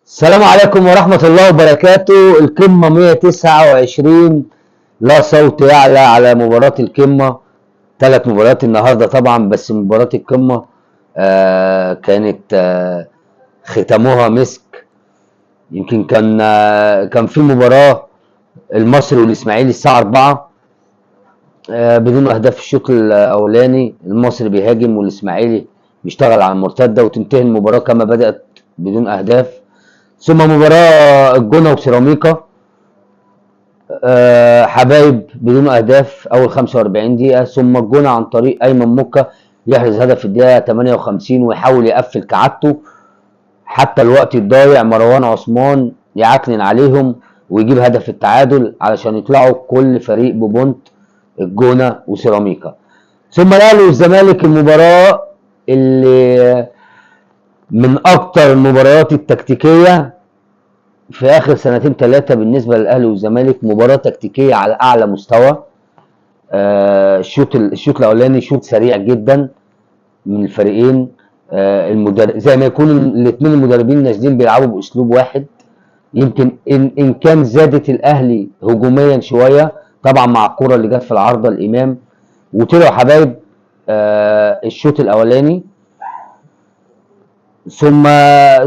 السلام عليكم ورحمة الله وبركاته. القمة 129 لا صوت يعلى على مباراة القمة. 3 مباريات النهاردة طبعا، بس مباراة القمة كانت ختموها مسك. يمكن كان في مباراة المصري والإسماعيلي الساعة 4 بدون أهداف. الشوط الأولاني المصري بيهاجم والإسماعيلي بيشتغل على المرتدة وتنتهي المباراة كما بدأت بدون أهداف. ثم مباراة الجونة وسيراميكا حبايب بدون اهداف اول 45 دقيقة. ثم الجونة عن طريق ايمن موكا يحرز هدف في الدقيقة 58 ويحاول يقفل كعادته حتى الوقت الضايع. مروان عثمان يعكنن عليهم ويجيب هدف التعادل علشان يطلعوا كل فريق ببونت، الجونة وسيراميكا. ثم الاهلي والزمالك، المباراة اللي من اكتر المباريات التكتيكية في اخر 2-3 بالنسبه للاهلي والزمالك. مباراه تكتيكيه على اعلى مستوى. الشوط الاولاني شوط سريع جدا من الفريقين. زي ما يكون الاثنين المدربين نازلين بيلعبوا باسلوب واحد. يمكن ان كان زادت الاهلي هجوميا شويه طبعا مع الكره اللي جت في العارضه الامام وطلعوا حبايب الشوط الاولاني.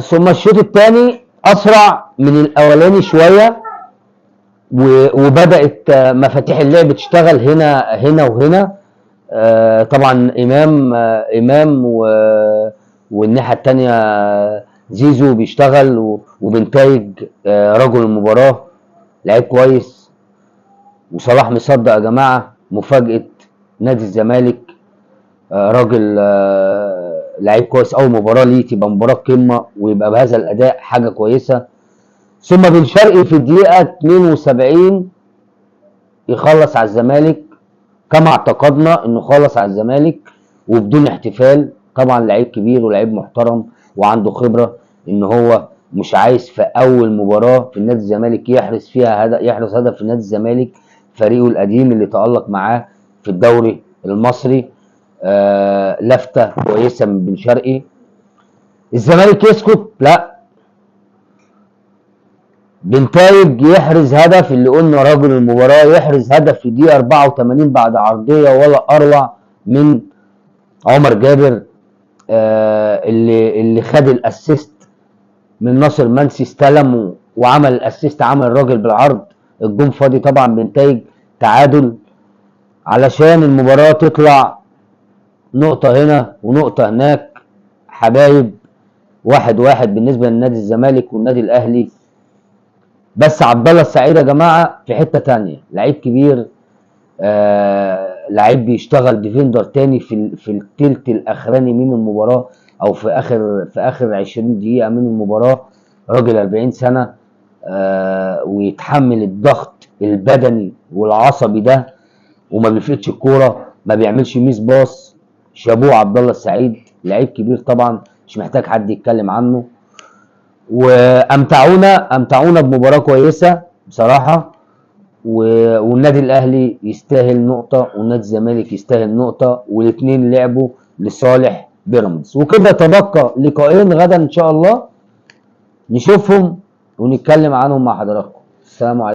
ثم الشوط الثاني اسرع من الاولاني شويه وبدات مفاتيح اللعب تشتغل هنا وهنا. طبعا امام والناحيه الثانيه زيزو بيشتغل وبنتايج رجل المباراه لعيب كويس. وصلاح مصدق يا جماعه مفاجاه نادي الزمالك. راجل لعيب كويس. اول مباراه ليه تبقى مباراه قمه ويبقى بهذا الاداء حاجه كويسه. ثم بن شرقي في الدقيقه 72 يخلص على الزمالك كما اعتقدنا انه خلص على الزمالك وبدون احتفال. طبعا لعيب كبير ولعيب محترم وعنده خبره ان هو مش عايز في اول مباراه في النادي الزمالك يحرز هدف في نادي الزمالك، فريقه القديم اللي تألق معاه في الدوري المصري. لفته كويسه من بن شرقي. الزمالك يسكت؟ لا، بنتايج يحرز هدف، اللي قلنا رجل المباراه، يحرز هدف في دقيقه 84 بعد عرضيه ولا اروع من عمر جابر. اللي خد الاسيست من ناصر منسي، استلم وعمل الاسيست، عمل الراجل بالعرض، الجون فاضي. طبعا بنتايج تعادل علشان المباراه تطلع نقطه هنا ونقطه هناك حبايب. 1-1 بالنسبه لنادي الزمالك والنادي الاهلي. بس عبد الله السعيد يا جماعه في حته ثانيه، لعيب كبير. لعيب بيشتغل ديفندر تاني في الثلث الاخراني من المباراه او في اخر 20 دقيقه من المباراه. راجل 40 سنه ويتحمل الضغط البدني والعصبي ده وما بيفقدش الكوره، ما بيعملش ميس باص. شابوه عبد الله السعيد، لعيب كبير طبعا مش محتاج حد يتكلم عنه. وامتعونا بمباراه كويسه بصراحه. والنادي الاهلي يستاهل نقطه والنادي الزمالك يستاهل نقطه، والاثنين لعبوا لصالح بيراميدز. وكده تبقى لقاءين غدا ان شاء الله نشوفهم ونتكلم عنهم مع حضراتكم. السلام عليكم.